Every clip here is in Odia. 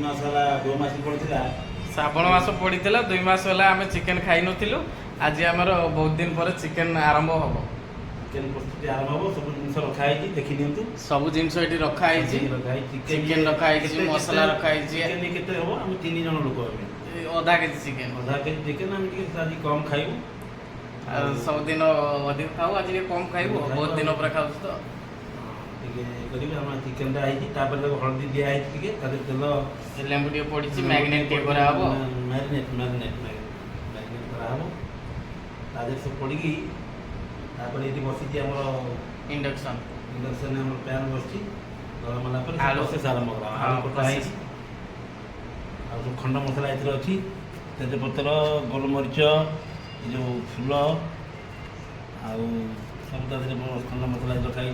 मास होला 2 मास पड़ता श्रावण मास पड़ता 2 मास है आम चिकेन खाई नु आज आमर बहुत दिन पर चिकेन आरंभ हम चिकेन प्रस्तुति आरंभ हम सब जिन रखाई देखी दिंतु सब जिनस ये रखाई चिकेन रखाई मसला रखाई चिकेन केते हम हम 3 जन लोक आधा केजी चिकेन चिकेन हम आज कम खाइबू सब दिन अधिक खाऊ आज कम खाइबू बहुत दिन पर खाऊ तो चिकेन हल्दी दिया तेल लेंबू टे पड़ी मैग्नेट टे करा हबो मैरिनेट करा हबो ताजे सब पड़ी तापर ये बसी इंडक्शन हम पैन बसी गरम होला पर आलू प्रोसेस आरंभ करा आलू कटा है आ जो खंड मसला एथर अछि तेजपत्र गोलमरीच जो फूल आ सब खंड मसला रखाई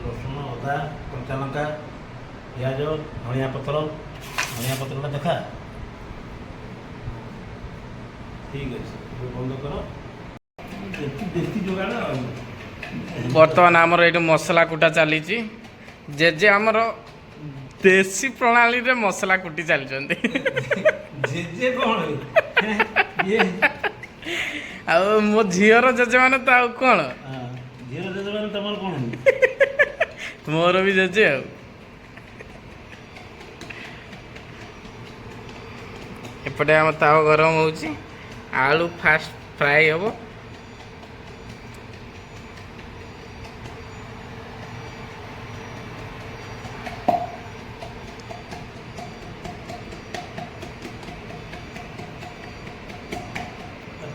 रसुण अदा कंचा लंका पियाज धनिया पत्र देखा ठीक अच्छे बंद कर देसी जोगाड़ बर्तमान आमर ये मसला कुटा चली जेजे आमर देसी प्रणाली रे मसला कुटी चली जेजे कौन ये आ मो झीर जेजे माने तो आउ कौन झीर जेजे माने तमर कौन मोर भी जेजे एपटे आम ताव गरम होची आलू फास्ट फ्राई हम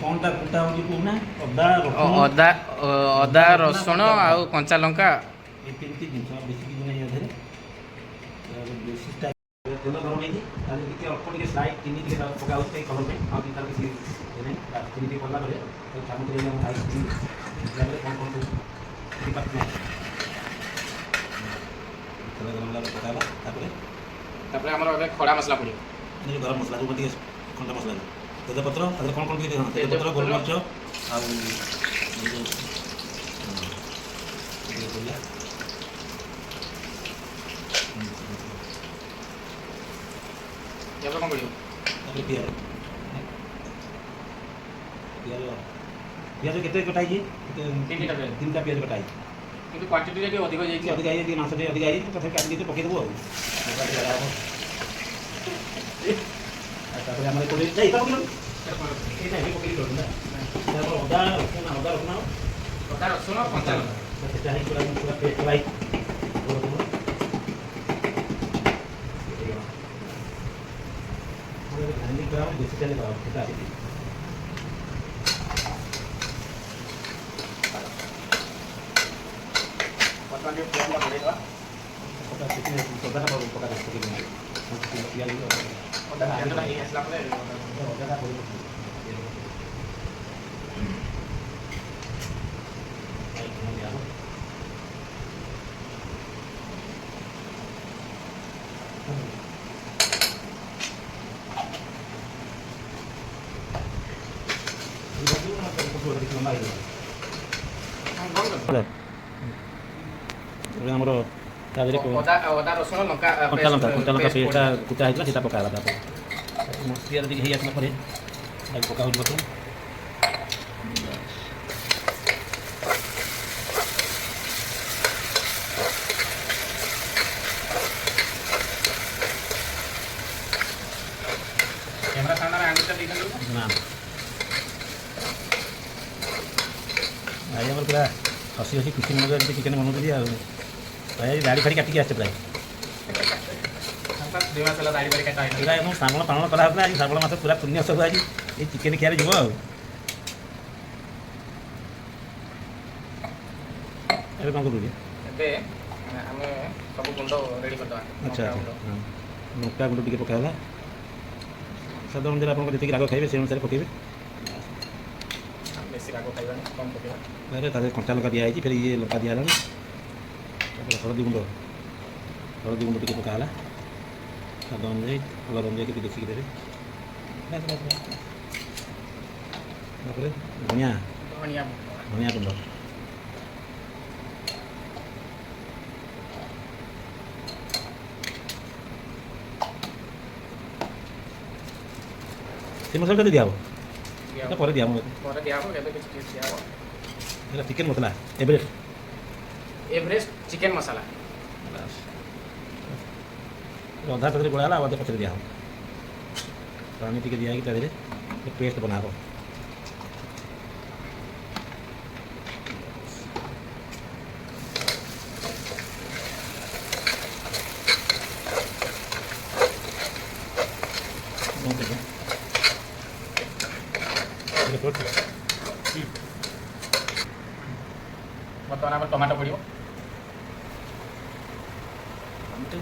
कौनटा कुटा होची कोना अदा अदा रसुण आ कंचा लंका ये तीन दिन बेसी कि नहीं अधे बेसी टाइम तेल गरम नहीं ताले के अल्प के स्लाइड चीनी के पका होते कलर पे आ दिन ताले के नहीं चीनी के पल्ला करे तो चामच रे हम हाई चीनी लेवल कौन डिपार्टमेंट तेल गरम ला पकाला तापर हमर खड़ा मसला पड़ी ये गरम मसला जो बटी खंडा मसला तेजपत्र अगर कौन के तेजपत्र गोलमरीच आ जब कौन पड़ियो अरे पियाज केते कटाई जी तीनटा पियाज कटाई किंतु क्वांटिटी रे अधिक जाई अधिक आई जे मास रे अधिक आई तो फिर काट दीते पके देबो तापर हमरे कोले जाई तो ए नहीं पके दो ना तापर अदा रसुण कंचा लंका सेटा है पूरा पेस्ट लाई ग्राइंडिंग करा बेसी चले करा सेटा है पता नहीं फ्लेम ला बढ़ेगा पता कितने सोदा का पका सकते हैं पियाज ओदा हैंडल ही असला पर ओदा का बोल ଆମର ତା ଦେହରେ ଅଦା ରସୁଣ ଲଙ୍କା କଞ୍ଚା ଲଙ୍କା ପେଷ୍ଟଟା କୁଟା ହେଇଥିଲା ସେଇଟା ପକାହେଲା ତାପରେ ପିଆଜ ଟିକେ ହେଇ ଆସିଲା ପରେ ତାକୁ ପକା ହେଉଛି ବର୍ତ୍ତମାନ କ୍ୟାମେରା ସାମ୍ନାରେ ଆଙ୍ଗୁଠିଟା ଦେଇଛନ୍ତି ନା ଭାଇ ଆମର ପୁରା ହସି ହସି ଖୁସି ମଜା ଏମିତି ଚିକେନ୍ ବନାଉଛନ୍ତି ଆଉ ଭାଇ ଦାଢ଼ି ଫାଡ଼ି କାଟିକି ଆସିছে ପ୍ରାୟ ପୁରା ଏବଂ ଶ୍ରାବଣ ପାଳନ କରାହେଉଥିଲା ଆଜି ଶ୍ରାବଣ ମାସ ପୁରା ପୁଣ୍ୟ ସବୁ ଆଜି ଏଇ ଚିକେନ୍ ଖିଆରେ ଯିବ ଆଉ ଏବେ କ'ଣ କରୁଛି ଏବେ ଆମେ ସବୁ ଗୁଣ୍ଡ ରେଡ଼ି କରିଦେବା ଆଚ୍ଛା ଆଚ୍ଛା ହଁ ଲଙ୍କା ଗୁଣ୍ଡ ଟିକେ ପକାହେଲା ସ୍ୱାଦ ଅନୁସାରେ ଆପଣଙ୍କ ଯେତିକି ରାଗ ଖାଇବେ ସେ ଅନୁସାରେ ପକାଇବେ ବେଶୀ ରାଗ ଖାଇବାନି କମ୍ ପକାଇବା ତା ଦେହରେ କଞ୍ଚା ଲଙ୍କା ଦିଆହେଇଛି ଫେର ଇଏ ଲଙ୍କା ଦିଆହେଲାଣି ତାପରେ ହଳଦୀ ଗୁଣ୍ଡ ଟିକେ ପକାହେଲା ସ୍ୱାଦ ଅନୁଯାୟୀ କଲର୍ ଅନୁଯାୟୀ ଟିକେ ଦେଖିକି ଦେବେ ତାପରେ ଧନିଆ ଗୁଣ୍ଡ ସେ ମସଲା କେତେ ଦିଆହେବ ଦିଆ ଏଇଟା ପରେ ଦିଆହେବ ପରେ ଦିଆହବ ଏବେ କିଛି କିଛି ଦିଆହବ ଏଇଟା ଚିକେନ୍ ମସଲା ଏଭରେଷ୍ଟ ଏଭରେଷ୍ଟ ଚିକେନ ମସଲା ଅଧା ତାଦେହରେ ଗୋଳା ହେଲା ଆଉ ଅଧା ପଛରେ ଦିଆହେବ ପାଣି ଟିକେ ଦିଆହେଇକି ତା ଦେହରେ ପେଷ୍ଟ ବନାହେବ ବର୍ତ୍ତମାନ ଆମର ଟମାଟୋ ପଡ଼ିବ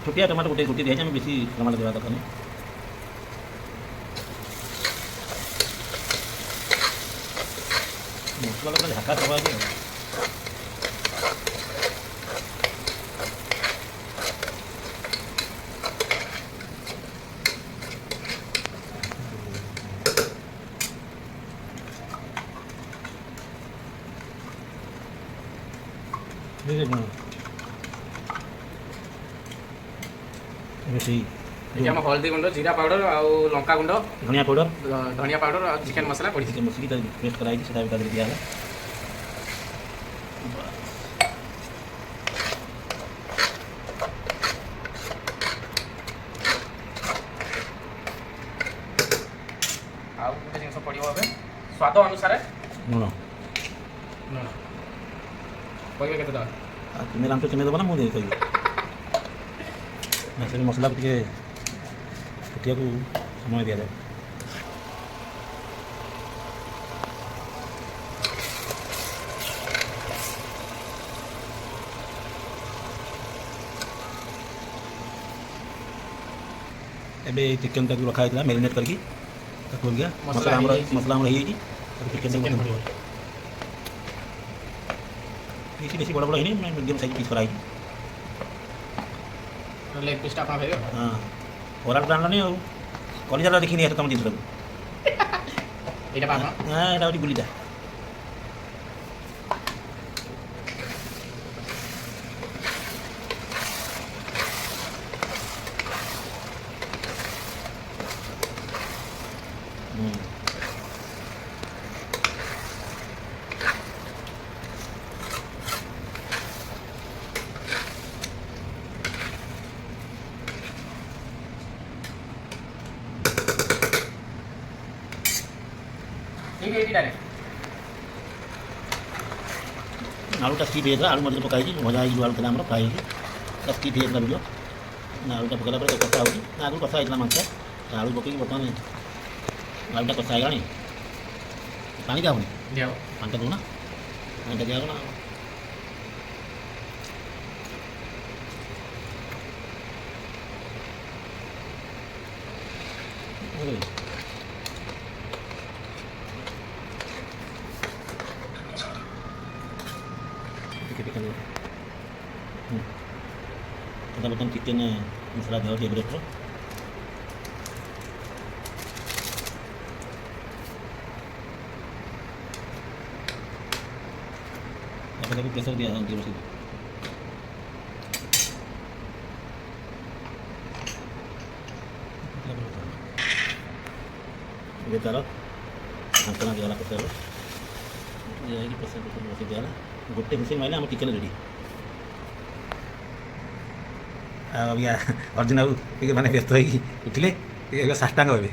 ଛୋଟିଆ ଟମାଟୋ ଗୋଟେ ଦିଆହେଇଛି ଆମେ ବେଶୀ ଟମାଟୋ ଦେବା ଦରକାର ନାହିଁ ମସଲା ପୁରା ଝାକା ଦେବା ଅଛି ସେଇ ଏଠି ଆମ ହଳଦୀ ଗୁଣ୍ଡ ଜିରା ପାଉଡର ଆଉ ଲଙ୍କା ଗୁଣ୍ଡ ଧନିଆ ପାଉଡ଼ର ଧନିଆ ପାଉଡର ଆଉ ଚିକେନ ମସଲା ପଡ଼ିଛି ଟିକେ ମସଲା ପେଷ୍ଟ କରାହେଇଛି ସେଟା ବି ତା ଦେହରେ ଦିଆହେଲା ଆଉ ଗୋଟେ ଜିନିଷ ପଡ଼ିବ ଏବେ ସ୍ୱାଦ ଅନୁସାରେ ଲୁଣ ଲୁଣ କହିବେ କେତେ ଟଙ୍କା ଆଉ ତୁମେ ରାମଚ ଚିନି ଦେବ ନା ମୁଁ ଦେଇ କହିବି ନା ସେ ମସଲାକୁ ଟିକେ ଫୁଟିବାକୁ ସମୟ ଦିଆଯାଏ ଏବେ ଚିକେନଟାକୁ ରଖା ହେଇଥିଲା ମ୍ୟାରିନେଟ୍ କରିକି ତାକୁ ଅଲଗା ମସଲା ମସଲା ଆମର ହେଇଯାଇଛି ତାକୁ ଚିକେନଟାକୁ ପଡ଼ିବ ବେଶୀ ବଡ଼ ବଡ଼ ହେଇନି ମିଡ଼ିୟମ୍ ସାଇଜ୍ ପିସ୍ କରାହେଇଛି ଲେଗ୍ ପିସ୍ଟା ଆପଣ ଖାଇବେ ହଁ ଓରାଲ ଆଣିଲନି ଆଉ କଲିଜାଟା ଦେଖିନି ଏଟା ତୁମ ଜିନିଷଟାକୁ ଏଇଟା ପାନ ହଁ ଏଇଟା ହେଉଛି ଗୁଲିଟା ठीक है डायरेक्ट आलूटा स्टीप ହେଇଯାଇଥିଲା ଆଳୁ ମଝିରେ ପକାଇଛି ଭଜା ହେଇକି ଆଳୁ ଥିଲା ଆମର ଫ୍ରାଏ ହେଇକି ତା ସ୍ଟିପ୍ ହେଇଯାଇଥିଲା ଭିଡ଼ିଓ ଆଳୁଟା ପକାଇଲା ପରେ କଷା ହେଉଛି ଆଗରୁ କଷା ହେଇଥିଲା ମାଂସ ଆଳୁ ପକାଇକି ବର୍ତ୍ତମାନ ଆଳୁଟା କଷା ହେଇଗଲାଣି ପାଣି ଦିଆହେବନି ଦିଆହବ ପାଣିଟା ଦେଉନା ପାଣିଟା ଦିଆହେବ ନା ଟିକେ ଏଇଟା ବର୍ତ୍ତମାନ ଚିକେନ୍ ମସଲା ଦିଆହେଉଛି ଏଭରେଷ୍ଟର ତାପରେ ତାକୁ ପ୍ରେସର ଦିଆଯାଉଛି ବସିକି ଏବେ ତାର ଢାଙ୍କଣା ଦିଆହେଲା ପ୍ରେସର ଦିଆହେଇକି ପ୍ରେସର ବସେଇ ଦିଆହେଲା ଗୋଟେ ହୁଇସିଲ୍ ମାରିଲେ ଆମ ଚିକେନ୍ ରେଡ଼ି ଆଉ ଅବିକା ଅର୍ଜୁନ ବାବୁ ଟିକେ ମାନେ ବ୍ୟସ୍ତ ହେଇକି ଉଠିଲେ ଟିକେ ସାଷ୍ଟାଙ୍ଗ ହେବେ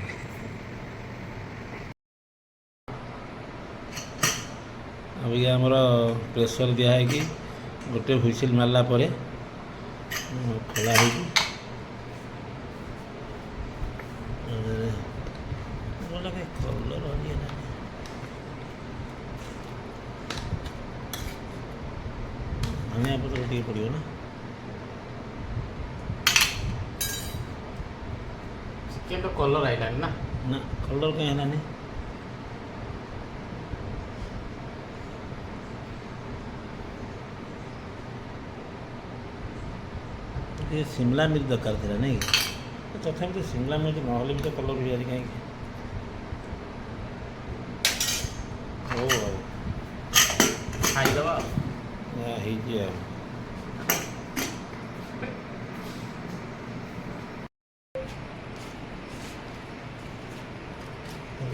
ଅବିକା ଆମର ପ୍ରେସର ଦିଆହେଇକି ଗୋଟେ ହୁଇସିଲ୍ ମାରିଲା ପରେ ଖୋଲା ହେଇକି କଲର୍ ଧନିଆ ପତ୍ର ଟିକେ ପଡ଼ିବ ନା ଚିକେନ ତ କଲର ଆଇଲାନି ନା ନା କଲର୍ କାହିଁ ହେଲାନି ଟିକେ ସିମଲା ମିର୍ଚ ଦରକାର ଥିଲା ନାଇଁ କି ତଥାପି ତ ସିମଲା ମିର୍ଚ ନହେଲେ ବି ତ କଲର୍ ବି ଆଜି କାହିଁକି ହଉ ଆଉ ଖାଇଦେବା ହେଇଛି ଆଉ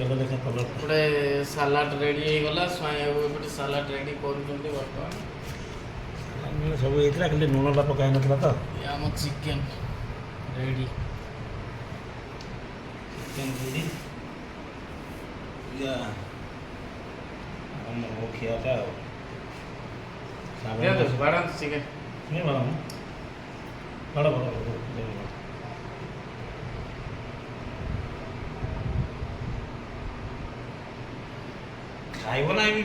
ତେଲ ଦେଖା କଲର ଗୋଟେ ସାଲାଡ଼ ରେଡ଼ି ହେଇଗଲା। ସ୍ୱାଇଁ ବାବୁ ଏପଟେ ସାଲାଡ଼ ରେଡ଼ି କରୁଛନ୍ତି ବର୍ତ୍ତମାନ। ସବୁ ହେଇଥିଲା ଖାଲି ଲୁଣଟା ପକା ହେଇନଥିଲା ତ। ଏ ଆମ ଚିକେନ୍ ରେଡ଼ି। ଚିକେନ୍ ରେଡ଼ି ଆମର ଖିଆଟା ଆଉ ଦିଅନ୍ତୁ ବାଢ଼ନ୍ତୁ ଚିକେନ୍। नहीं बड़ा बड़ा बड़ा खाइब ना